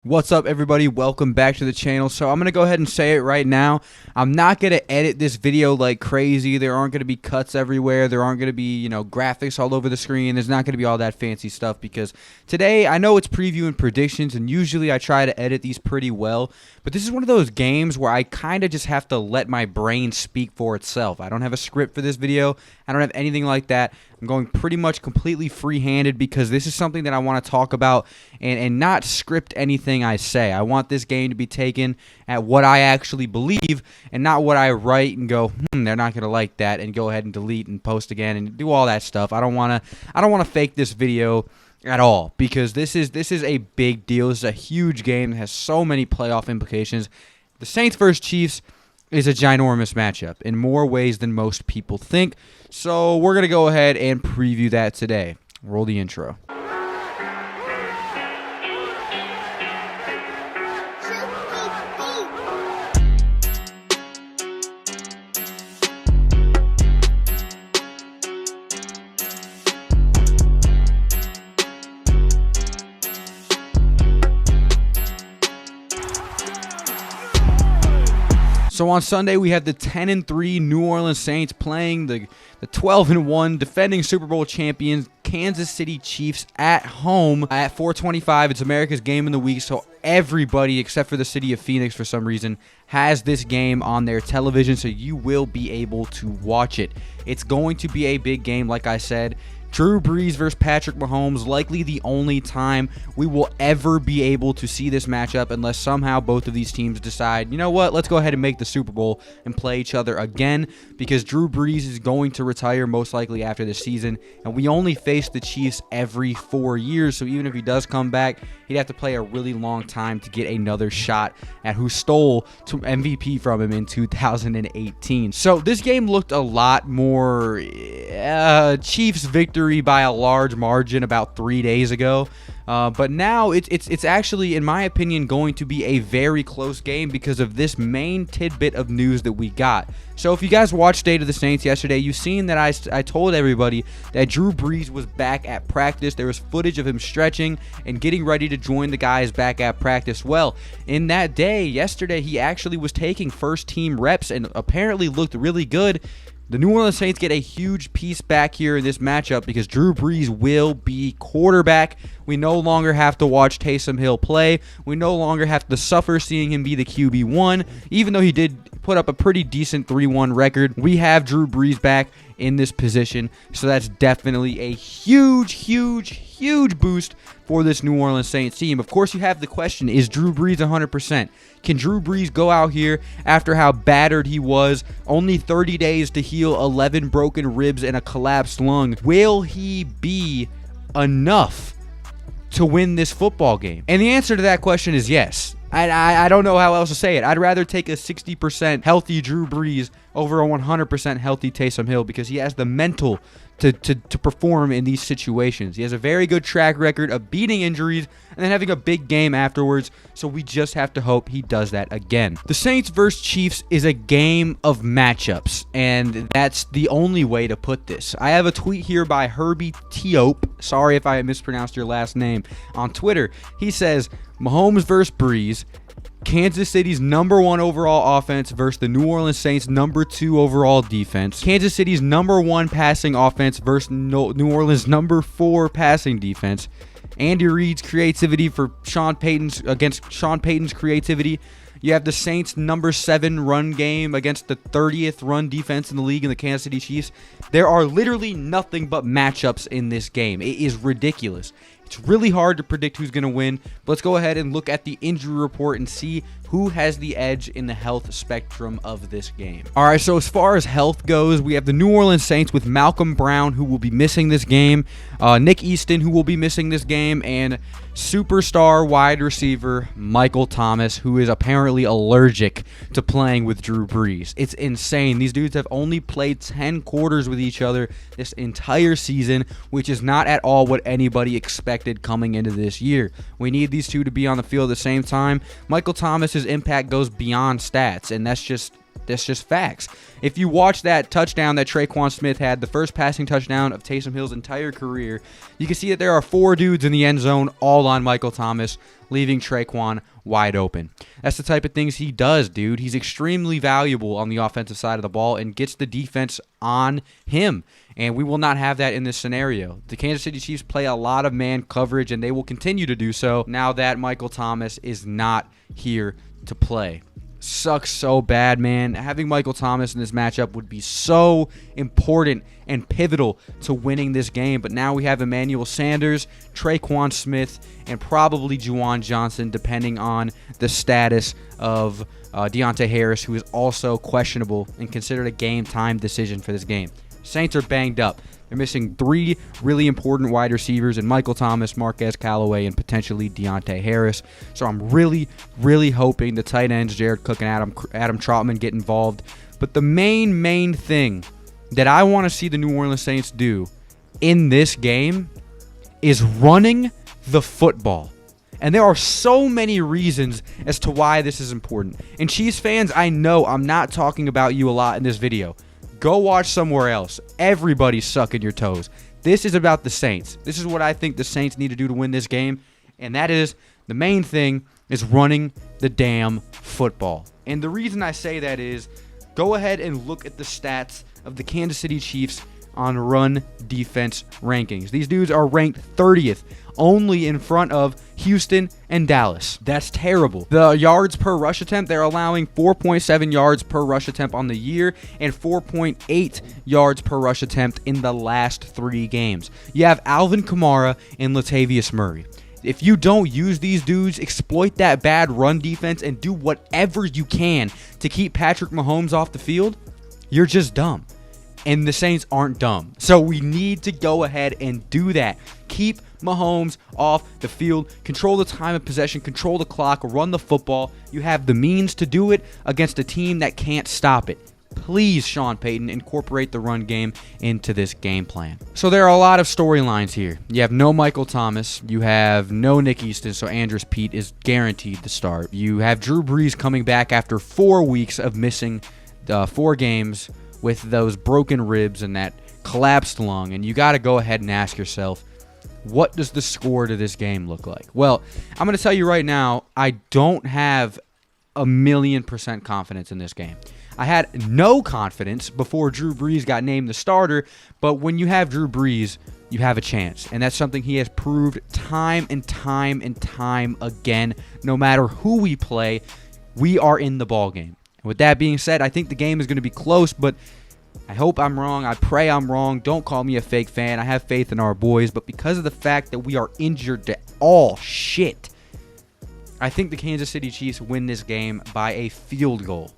What's up, everybody? Welcome back to the channel. So I'm going to go ahead and say it right now. I'm not going to edit this video like crazy. There aren't going to be cuts everywhere. There aren't going to be, graphics all over the screen. There's not going to be all that fancy stuff because today I know it's preview and predictions, and usually I try to edit these pretty well. But this is one of those games where I kind of just have to let my brain speak for itself. I don't have a script for this video. I don't have anything like that. I'm going pretty much completely free-handed because this is something that I want to talk about and not script anything I say. I want this game to be taken at what I actually believe and not what I write and go, they're not going to like that, and go ahead and delete and post again and do all that stuff. I don't want to fake this video at all because this is a big deal. This is a huge game that has so many playoff implications. The Saints versus Chiefs is a ginormous matchup in more ways than most people think. So we're going to go ahead and preview that today. Roll the intro. So on Sunday, we have the 10-3 New Orleans Saints playing the 12-1 defending Super Bowl champions Kansas City Chiefs at home at 4:25. It's America's game in the week, so everybody except for the city of Phoenix for some reason has this game on their television, so you will be able to watch it. It's going to be a big game, like I said. Drew Brees versus Patrick Mahomes, likely the only time we will ever be able to see this matchup unless somehow both of these teams decide, you know what, let's go ahead and make the Super Bowl and play each other again, because Drew Brees is going to retire most likely after this season, and we only face the Chiefs every 4 years, so even if he does come back, he'd have to play a really long time to get another shot at who stole MVP from him in 2018. So this game looked a lot more Chiefs victory by a large margin about 3 days ago, but now it's actually, in my opinion, going to be a very close game because of this main tidbit of news that we got. So if you guys watched State of the Saints yesterday, you've seen that I told everybody that Drew Brees was back at practice. There was footage of him stretching and getting ready to join the guys back at practice. Well, in that day, yesterday, he actually was taking first-team reps and apparently looked really good. The New Orleans Saints get a huge piece back here in this matchup because Drew Brees will be quarterback. We no longer have to watch Taysom Hill play. We no longer have to suffer seeing him be the QB1. Even though he did put up a pretty decent 3-1 record, we have Drew Brees back in this position. So that's definitely a huge boost for this New Orleans Saints team. Of course, you have the question, is Drew Brees 100%? Can Drew Brees go out here after how battered he was, only 30 days to heal 11 broken ribs and a collapsed lung? Will he be enough to win this football game? And the answer to that question is yes. I don't know how else to say it. I'd rather take a 60% healthy Drew Brees over a 100% healthy Taysom Hill because he has the mental to perform in these situations. He has a very good track record of beating injuries and then having a big game afterwards, so we just have to hope he does that again. The Saints versus Chiefs is a game of matchups, and that's the only way to put this. I have a tweet here by Herbie Teope, sorry if I mispronounced your last name, on Twitter. He says, Mahomes versus Brees, Kansas City's #1 overall offense versus the New Orleans Saints' #2 overall defense. Kansas City's #1 passing offense versus New Orleans' #4 passing defense. Andy Reid's creativity against Sean Payton's creativity. You have the Saints' #7 run game against the 30th run defense in the league in the Kansas City Chiefs. There are literally nothing but matchups in this game. It is ridiculous. It's really hard to predict who's going to win. But let's go ahead and look at the injury report and see who has the edge in the health spectrum of this game. All right, so as far as health goes, we have the New Orleans Saints with Malcolm Brown, who will be missing this game, Nick Easton, who will be missing this game, and superstar wide receiver Michael Thomas, who is apparently allergic to playing with Drew Brees. It's insane. These dudes have only played 10 quarters with each other this entire season, which is not at all what anybody expected coming into this year. We need these two to be on the field at the same time. Michael Thomas's impact goes beyond stats, and that's just That's just facts. If you watch that touchdown that Traquan Smith had, the first passing touchdown of Taysom Hill's entire career, you can see that there are 4 dudes in the end zone, all on Michael Thomas, leaving Traquan wide open. That's the type of things he does, dude. He's extremely valuable on the offensive side of the ball and gets the defense on him. And we will not have that in this scenario. The Kansas City Chiefs play a lot of man coverage, and they will continue to do so now that Michael Thomas is not here to play. Sucks so bad, man. Having Michael Thomas in this matchup would be so important and pivotal to winning this game. But now we have Emmanuel Sanders, Traquan Smith, and probably Juwan Johnson, depending on the status of Deontay Harris, who is also questionable and considered a game-time decision for this game. Saints are banged up. They're missing 3 really important wide receivers in Michael Thomas, Marquez Callaway, and potentially Deontay Harris. So I'm really, really hoping the tight ends, Jared Cook and Adam Trautman, get involved. But the main thing that I want to see the New Orleans Saints do in this game is running the football. And there are so many reasons as to why this is important. And Chiefs fans, I know I'm not talking about you a lot in this video. Go watch somewhere else. Everybody's sucking your toes. This is about the Saints. This is what I think the Saints need to do to win this game. And that is, the main thing is running the damn football. And the reason I say that is, go ahead and look at the stats of the Kansas City Chiefs on run defense rankings. These dudes are ranked 30th, only in front of Houston and Dallas. That's terrible. The yards per rush attempt, they're allowing 4.7 yards per rush attempt on the year and 4.8 yards per rush attempt in the last 3 games. You have Alvin Kamara and Latavius Murray. If you don't use these dudes, exploit that bad run defense, and do whatever you can to keep Patrick Mahomes off the field, you're just dumb. And the Saints aren't dumb. So we need to go ahead and do that. Keep Mahomes off the field. Control the time of possession. Control the clock. Run the football. You have the means to do it against a team that can't stop it. Please, Sean Payton, incorporate the run game into this game plan. So there are a lot of storylines here. You have no Michael Thomas. You have no Nick Easton, so Andrus Peat is guaranteed to start. You have Drew Brees coming back after 4 weeks of missing 4 games with those broken ribs and that collapsed lung, and you got to go ahead and ask yourself, what does the score to this game look like? Well, I'm going to tell you right now, I don't have 1,000,000% confidence in this game. I had no confidence before Drew Brees got named the starter, but when you have Drew Brees, you have a chance, and that's something he has proved time and time and time again. No matter who we play, we are in the ball game. With that being said, I think the game is going to be close, but I hope I'm wrong. I pray I'm wrong. Don't call me a fake fan. I have faith in our boys, but because of the fact that we are injured to all shit, I think the Kansas City Chiefs win this game by a field goal.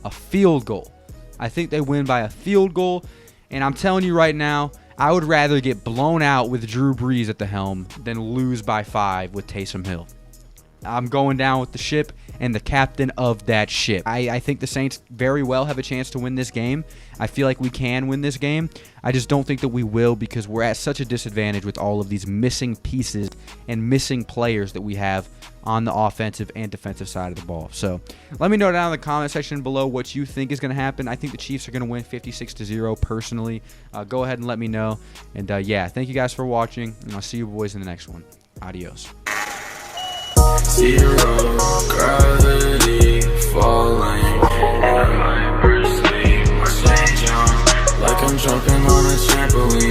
A field goal. I think they win by a field goal, and I'm telling you right now, I would rather get blown out with Drew Brees at the helm than lose by 5 with Taysom Hill. I'm going down with the ship and the captain of that ship. I think the Saints very well have a chance to win this game. I feel like we can win this game. I just don't think that we will because we're at such a disadvantage with all of these missing pieces and missing players that we have on the offensive and defensive side of the ball. So let me know down in the comment section below what you think is going to happen. I think the Chiefs are going to win 56-0 personally. Go ahead and let me know. And yeah, thank you guys for watching, and I'll see you boys in the next one. Adios. 0 gravity falling. Am I personally? Like I'm jumping on a trampoline.